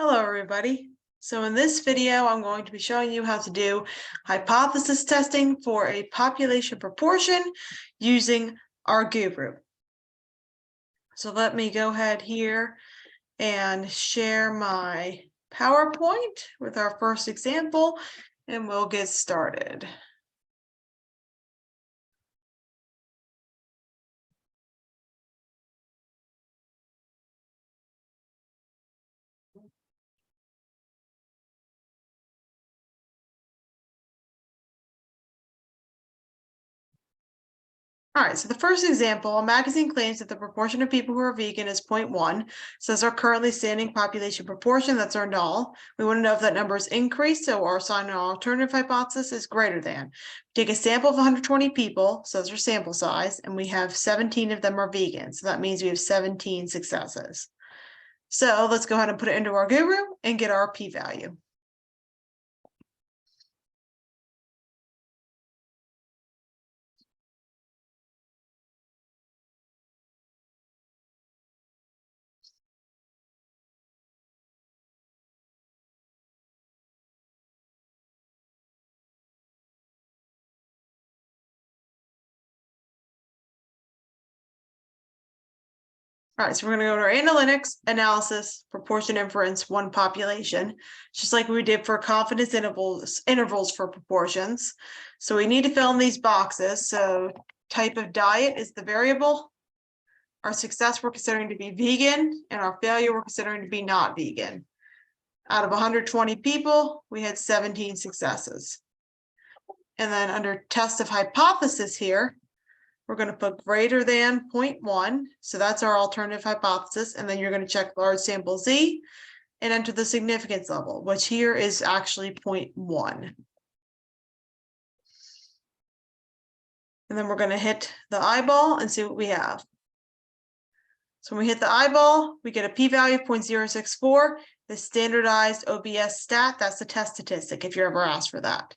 Hello, everybody. So in this video, I'm going to be showing you how to do hypothesis testing for a population proportion using Rguroo. So let me go ahead here and share my PowerPoint with our first example, and we'll get started. All right, so the first example, a magazine claims that the proportion of people who are vegan is 0.1. So that's our currently standing population proportion, that's our null. We want to know if that number is increased, so our assigned alternative hypothesis is greater than. Take a sample of 120 people, so that's our sample size, and we have 17 of them are vegan. So that means we have 17 successes. So let's go ahead and put it into Rguroo and get our p-value. All right, so we're going to go to our analytics, analysis, proportion inference, one population, just like we did for confidence intervals for proportions. So we need to fill in these boxes. So type of diet is the variable. Our success we're considering to be vegan, and our failure we're considering to be not vegan. Out of 120 people, we had 17 successes. And then under test of hypothesis here, we're going to put greater than 0.1. So that's our alternative hypothesis. And then you're going to check large sample Z and enter the significance level, which here is actually 0.1. And then we're going to hit the eyeball and see what we have. So when we hit the eyeball, we get a p-value of 0.064. The standardized OBS stat, that's the test statistic if you're ever asked for that.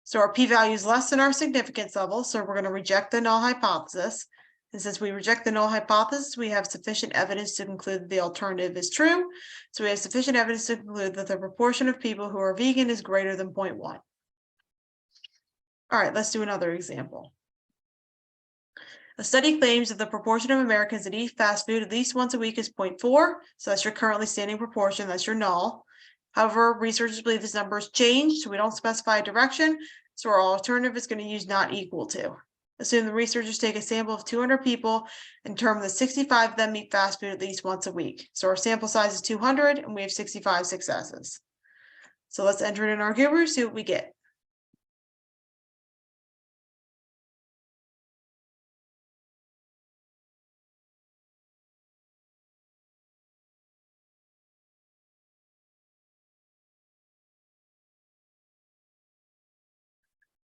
So our p-value is less than our significance level, so we're going to reject the null hypothesis. And since we reject the null hypothesis, we have sufficient evidence to conclude that the alternative is true. So we have sufficient evidence to conclude that the proportion of people who are vegan is greater than 0.1. All right, let's do another example. A study claims that the proportion of Americans that eat fast food at least once a week is 0.4. So that's your currently standing proportion, that's your null. However, researchers believe this number has changed, so we don't specify a direction. So our alternative is going to use not equal to. Assume the researchers take a sample of 200 people and determine that 65 of them eat fast food at least once a week. So our sample size is 200 and we have 65 successes. So let's enter it in Rguroo, see what we get.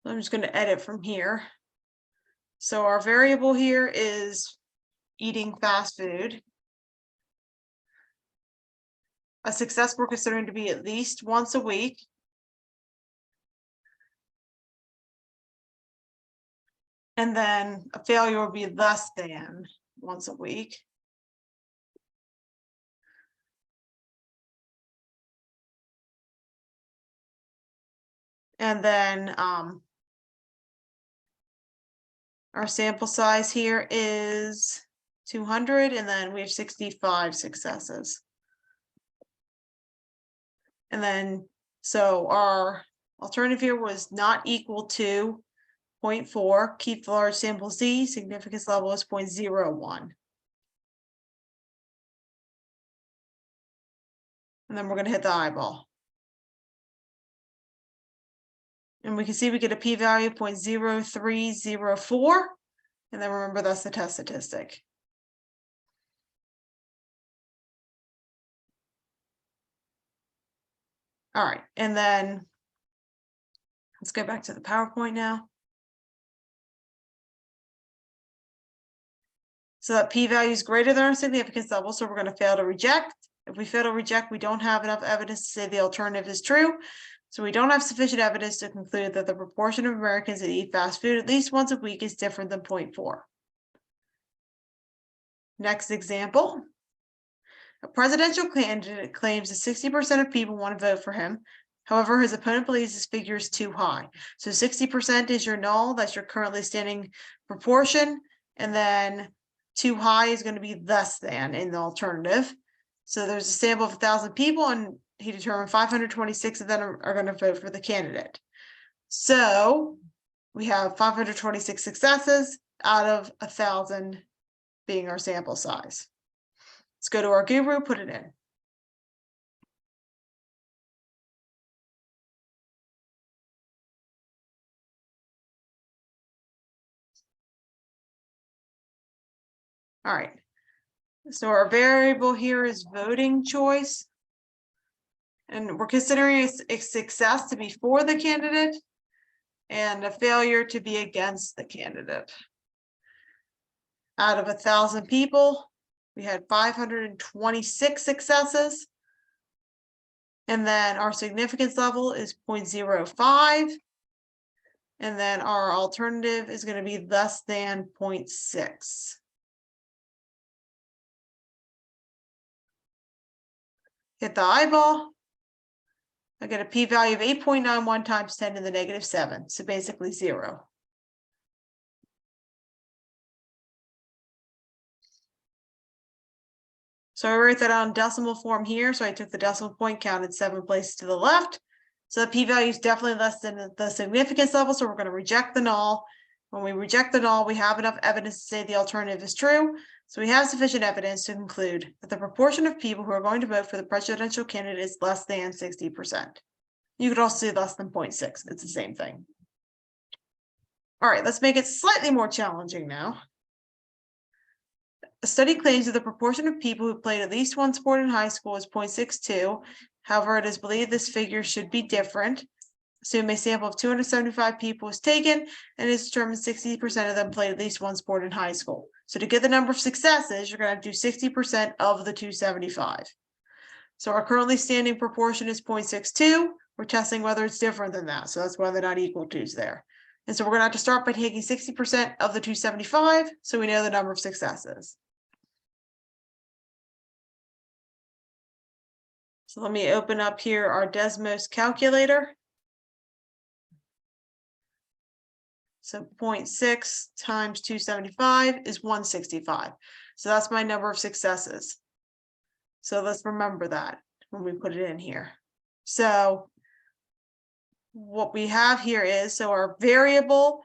I'm just going to edit from here. So our variable here is eating fast food. A success we're considering to be at least once a week. And then a failure would be less than once a week. And then our sample size here is 200, and then we have 65 successes. And then, so our alternative here was not equal to 0.4, keep the large sample Z, significance level is 0.01. And then we're going to hit the eyeball. And we can see we get a p-value of 0.0304. And then remember, that's the test statistic. All right, and then let's go back to the PowerPoint now. So that p-value is greater than our significance level, so we're going to fail to reject. If we fail to reject, we don't have enough evidence to say the alternative is true. So we don't have sufficient evidence to conclude that the proportion of Americans that eat fast food at least once a week is different than 0.4. Next example. A presidential candidate claims that 60% of people want to vote for him. However, his opponent believes this figure is too high. So 60% is your null, that's your currently standing proportion, and then too high is going to be less than in the alternative. So there's a sample of 1,000 people, and he determined 526 of them are going to vote for the candidate. So we have 526 successes out of 1,000 being our sample size. Let's go to our Rguroo, put it in. All right. So our variable here is voting choice. And we're considering a success to be for the candidate and a failure to be against the candidate. Out of 1,000 people, we had 526 successes. And then our significance level is 0.05. And then our alternative is going to be less than 0.6. Hit the eyeball. I get a p-value of 8.91 times 10 to the negative 7. So basically 0. So I write that on decimal form here. So I took the decimal point, counted 7 places to the left. So the p-value is definitely less than the significance level. So we're going to reject the null. When we reject the null, we have enough evidence to say the alternative is true. So we have sufficient evidence to conclude that the proportion of people who are going to vote for the presidential candidate is less than 60%. You could also say less than 0.6. It's the same thing. All right, let's make it slightly more challenging now. A study claims that the proportion of people who played at least one sport in high school is 0.62. However, it is believed this figure should be different. Assume a sample of 275 people was taken and it's determined 60% of them played at least one sport in high school. So to get the number of successes, you're going to do 60% of the 275. So our currently standing proportion is 0.62. We're testing whether it's different than that. So that's why they're not equal to's there. And so we're going to have to start by taking 60% of the 275. So we know the number of successes. So let me open up here our Desmos calculator. So 0.6 times 275 is 165. So that's my number of successes. So let's remember that when we put it in here. So what we have here is, so our variable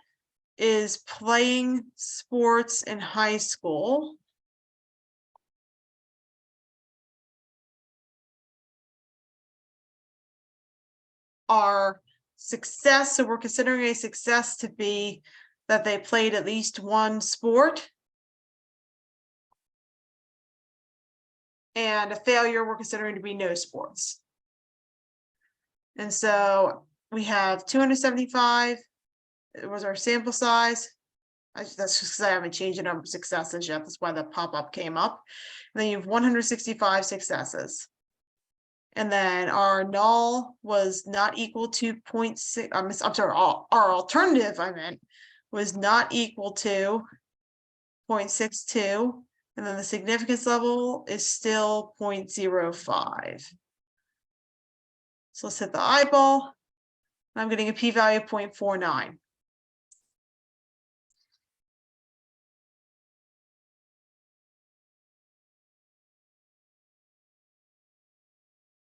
is playing sports in high school. Our success, so we're considering a success to be that they played at least one sport. And a failure we're considering to be no sports. And so we have 275. It was our sample size. That's just because I haven't changed the number of successes yet. That's why the pop-up came up. And then you have 165 successes. And then our null was not equal to 0.6. I'm sorry, our alternative, was not equal to 0.62. And then the significance level is still 0.05. So let's hit the eyeball. I'm getting a p-value of 0.49.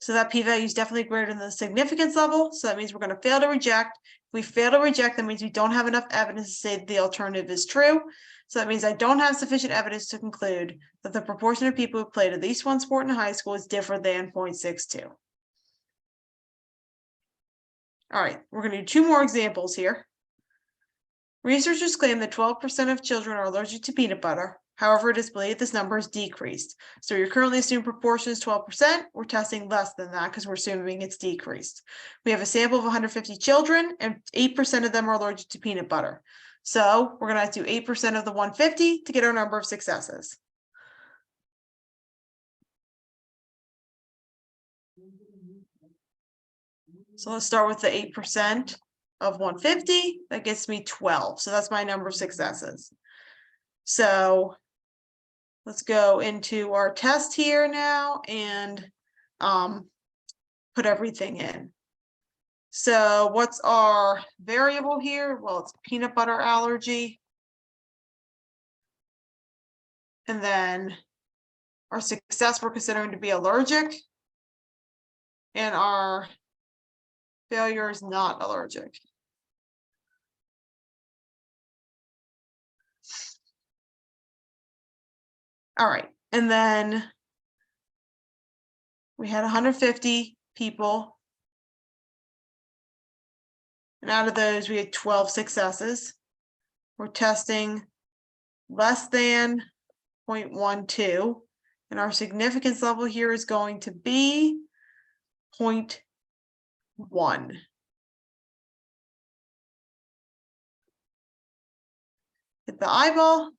So that p-value is definitely greater than the significance level. So that means we're going to fail to reject. If we fail to reject, that means we don't have enough evidence to say that the alternative is true. So that means I don't have sufficient evidence to conclude that the proportion of people who played at least one sport in high school is different than 0.62. All right, we're going to do 2 more examples here. Researchers claim that 12% of children are allergic to peanut butter. However, it is believed this number is decreased. So your currently assumed proportion is 12%. We're testing less than that because we're assuming it's decreased. We have a sample of 150 children and 8% of them are allergic to peanut butter. So we're going to do 8% of the 150 to get our number of successes. So let's start with the 8% of 150. That gets me 12. So that's my number of successes. So let's go into our test here now and put everything in. So what's our variable here? Well, it's peanut butter allergy. And then our success we're considering to be allergic. And our failure is not allergic. All right, and then we had 150 people. And out of those, we had 12 successes. We're testing less than 0.12. And our significance level here is going to be 0.1. Hit the eyeball.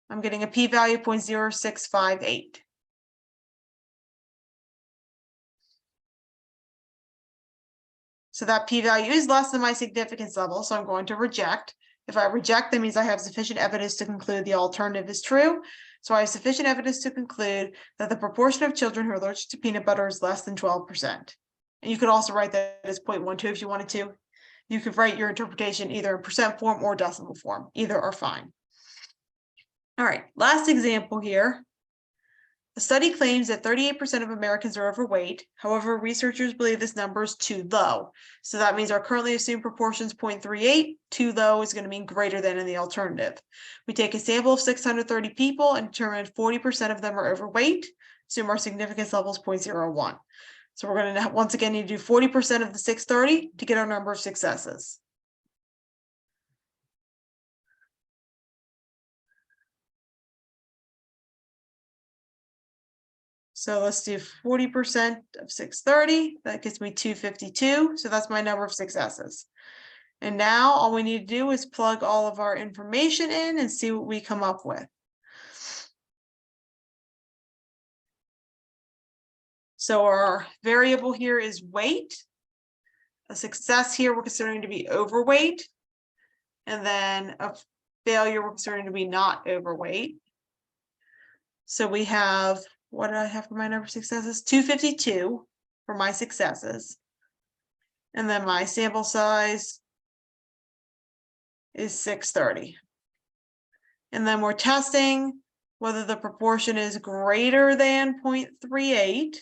I'm getting a p-value 0.0658. So that p-value is less than my significance level, so I'm going to reject. If I reject, that means I have sufficient evidence to conclude the alternative is true. So I have sufficient evidence to conclude that the proportion of children who are allergic to peanut butter is less than 12%. And you could also write that as 0.12 if you wanted to. You could write your interpretation either in percent form or decimal form. Either are fine. All right, last example here. The study claims that 38% of Americans are overweight. However, researchers believe this number is too low. So that means our currently assumed proportion is 0.38. Too low is going to mean greater than in the alternative. We take a sample of 630 people and determine 40% of them are overweight. Assume our significance level is 0.01. So we're going to once again need to do 40% of the 630 to get our number of successes. So let's do 40% of 630. That gives me 252. So that's my number of successes. And now all we need to do is plug all of our information in and see what we come up with. So our variable here is weight. A success here we're considering to be overweight. And then a failure we're considering to be not overweight. So we have, what did I have for my number of successes? 252 for my successes. And then my sample size is 630. And then we're testing whether the proportion is greater than 0.38.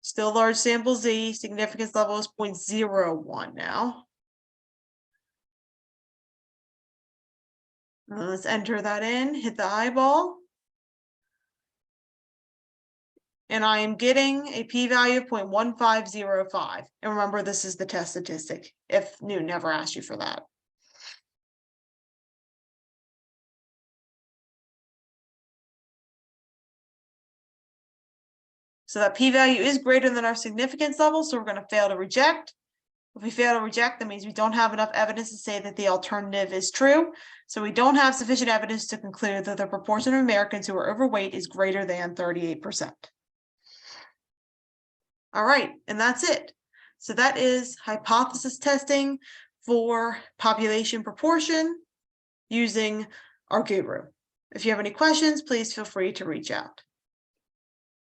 Still large sample Z, significance level is 0.01 now. Let's enter that in, hit the eyeball. And I am getting a p-value of 0.1505. And remember, this is the test statistic, if Newton never asked you for that. So that p-value is greater than our significance level, so we're going to fail to reject. If we fail to reject, that means we don't have enough evidence to say that the alternative is true. So we don't have sufficient evidence to conclude that the proportion of Americans who are overweight is greater than 38%. All right, and that's it. So that is hypothesis testing for population proportion using Rguroo. If you have any questions, please feel free to reach out.